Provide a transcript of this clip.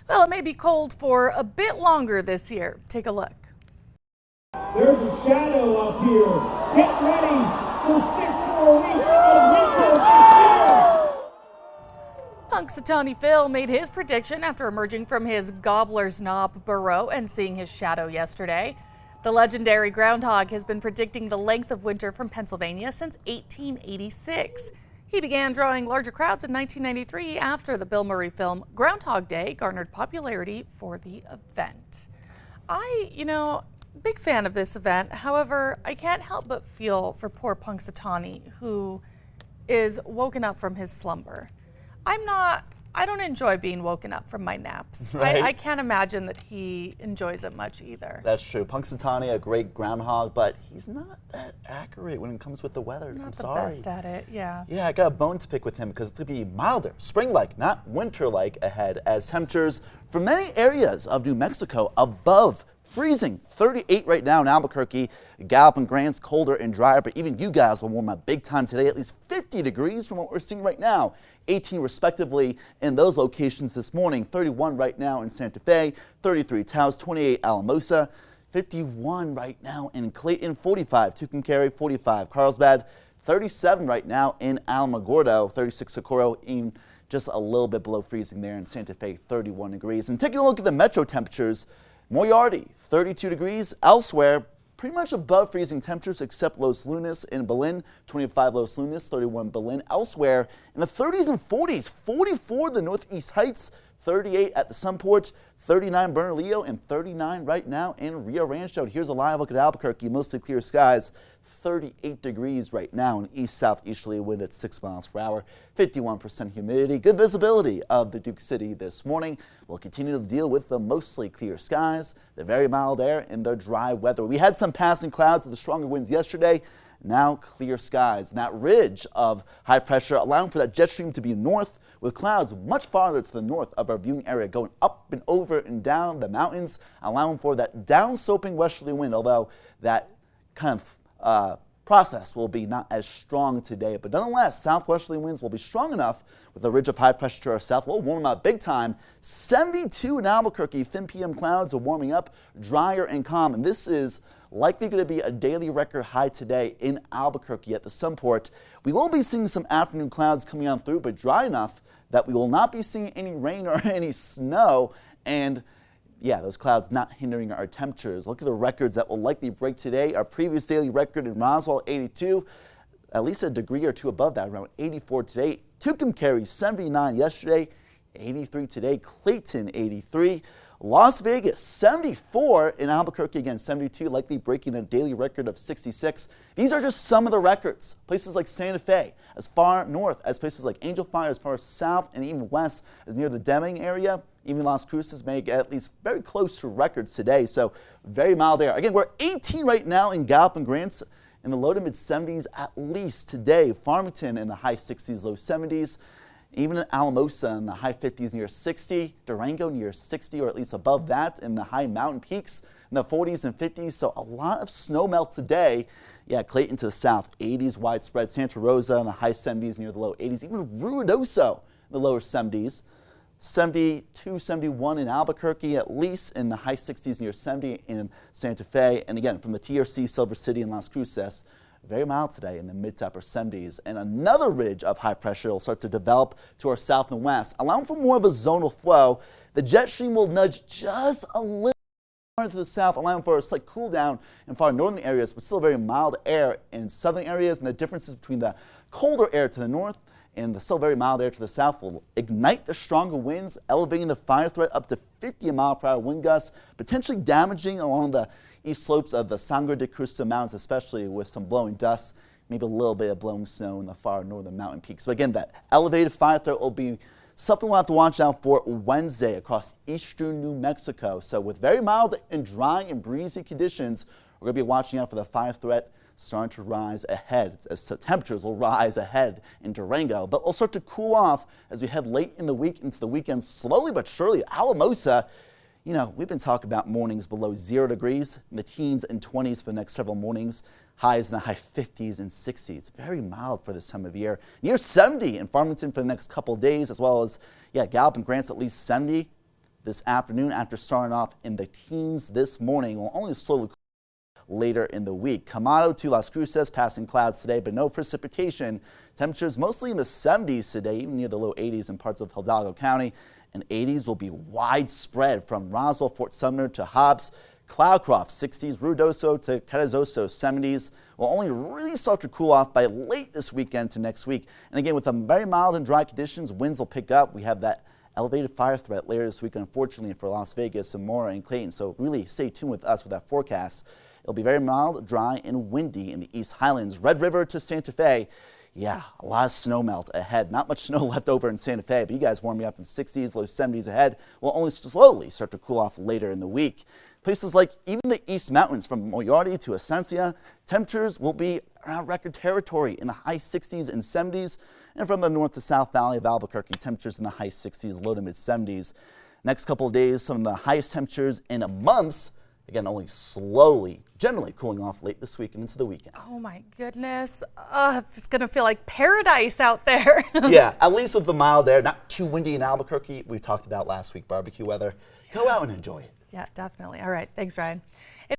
Well, it may be cold for a bit longer this year. Take a look. There's a shadow up here. Get ready for 6 more weeks of winter this year. Punxsutawney Phil made his prediction after emerging from his Gobbler's Knob burrow and seeing his shadow yesterday. The legendary groundhog has been predicting the length of winter from Pennsylvania since 1886. He began drawing larger crowds in 1993 after the Bill Murray film Groundhog Day garnered popularity for the event. Big fan of this event. However, I can't help but feel for poor Punxsutawney, who is woken up from his slumber. I don't enjoy being woken up from my naps. Right? I can't imagine that he enjoys it much either. That's true. Punxsutawney, a great groundhog, but he's not that accurate when it comes with the weather. Not I'm the sorry. best at it, yeah. Yeah, I got a bone to pick with him because it's going to be milder, spring-like, not winter-like ahead, as temperatures for many areas of New Mexico above freezing. 38 right now in Albuquerque. Gallup and Grant's colder and drier, but even you guys will warm up big time today. At least 50 degrees from what we're seeing right now. 18 respectively in those locations this morning. 31 right now in Santa Fe, 33 Taos, 28 Alamosa, 51 right now in Clayton, 45 Tucumcari, 45 Carlsbad, 37 right now in Alamogordo, 36 Socorro, in just a little bit below freezing there in Santa Fe, 31 degrees. And taking a look at the metro temperatures, Moriarty, 32 degrees. Elsewhere, pretty much above freezing temperatures except Los Lunas in Belen, 25 Los Lunas, 31 Belen. Elsewhere, in the 30s and 40s, 44 the Northeast Heights, 38 at the Sunport, 39 Bernalillo, and 39 right now in Rio Rancho. Here's a live look at Albuquerque, mostly clear skies. 38 degrees right now, an east-southeasterly wind at 6 miles per hour, 51% humidity. Good visibility of the Duke City this morning. We'll continue to deal with the mostly clear skies, the very mild air, and the dry weather. We had some passing clouds with the stronger winds yesterday. Now clear skies, and that ridge of high pressure allowing for that jet stream to be north, with clouds much farther to the north of our viewing area, going up and over and down the mountains, allowing for that downsloping westerly wind, although that kind of process will be not as strong today, but nonetheless, southwesterly winds will be strong enough with a ridge of high pressure to our south. We'll warm up big time. 72 in Albuquerque. Thin PM clouds are warming up, drier and calm, and this is likely going to be a daily record high today in Albuquerque at the Sunport. We will be seeing some afternoon clouds coming on through, but dry enough that we will not be seeing any rain or any snow, and yeah, those clouds not hindering our temperatures. Look at the records that will likely break today. Our previous daily record in Roswell, 82, at least a degree or two above that, around 84 today. Tucumcari, 79 yesterday, 83 today. Clayton, 83. Las Vegas, 74 in Albuquerque, again 72, likely breaking the daily record of 66. These are just some of the records. Places like Santa Fe, as far north as places like Angel Fire, as far south and even west as near the Deming area. Even Las Cruces may get at least very close to records today, so very mild air. Again, we're 18 right now in Gallup and Grants, in the low to mid 70s at least today. Farmington in the high 60s, low 70s. Even in Alamosa in the high 50s near 60, Durango near 60 or at least above that in the high mountain peaks in the 40s and 50s. So a lot of snow melt today. Yeah, Clayton to the south, 80s widespread. Santa Rosa in the high 70s near the low 80s. Even Ruidoso in the lower 70s. 72, 71 in Albuquerque, at least in the high 60s near 70 in Santa Fe. And again, from the TRC, Silver City, and Las Cruces, very mild today in the mid to upper 70s. And another ridge of high pressure will start to develop to our south and west, allowing for more of a zonal flow. The jet stream will nudge just a little to the south, allowing for a slight cool down in far northern areas, but still very mild air in southern areas. And the differences between the colder air to the north and the still very mild air to the south will ignite the stronger winds, elevating the fire threat up to 50 mile-per-hour wind gusts, potentially damaging along the east slopes of the Sangre de Cristo Mountains, especially with some blowing dust, maybe a little bit of blowing snow in the far northern mountain peaks. So again, that elevated fire threat will be something we'll have to watch out for Wednesday across eastern New Mexico. So with very mild and dry and breezy conditions, we're going to be watching out for the fire threat starting to rise ahead, as temperatures will rise ahead in Durango, but will start to cool off as we head late in the week into the weekend, slowly but surely. Alamosa, you know, we've been talking about mornings below 0 degrees, in the teens and 20s for the next several mornings, highs in the high 50s and 60s. Very mild for this time of year. Near 70 in Farmington for the next couple of days, as well as, yeah, Gallup and Grants at least 70. this afternoon after starting off in the teens this morning. Will only slowly cool later in the week. Camado to Las Cruces, passing clouds today, but no precipitation. Temperatures mostly in the 70s today, even near the low 80s in parts of Hidalgo County. And 80s will be widespread from Roswell, Fort Sumner to Hobbs. Cloudcroft 60s, Ruidoso to Carrizoso 70s. Will only really start to cool off by late this weekend to next week. And again, with some very mild and dry conditions, winds will pick up. We have that elevated fire threat later this week, unfortunately, for Las Vegas, Zamora, and Clayton. So really stay tuned with us with that forecast. It'll be very mild, dry, and windy in the East Highlands. Red River to Santa Fe. Yeah, a lot of snow melt ahead. Not much snow left over in Santa Fe, but you guys warm me up in 60s, low 70s ahead. Will only slowly start to cool off later in the week. Places like even the East Mountains from Moriarty to Ascensia, temperatures will be around record territory in the high 60s and 70s. And from the North to South Valley of Albuquerque, temperatures in the high 60s, low to mid 70s. Next couple of days, some of the highest temperatures in months. Again, only slowly, generally cooling off late this week and into the weekend. Oh my goodness. It's going to feel like paradise out there. Yeah, at least with the mild air, not too windy in Albuquerque. We talked about last week, barbecue weather. Go out and enjoy it. Yeah, definitely. All right. Thanks, Ryan.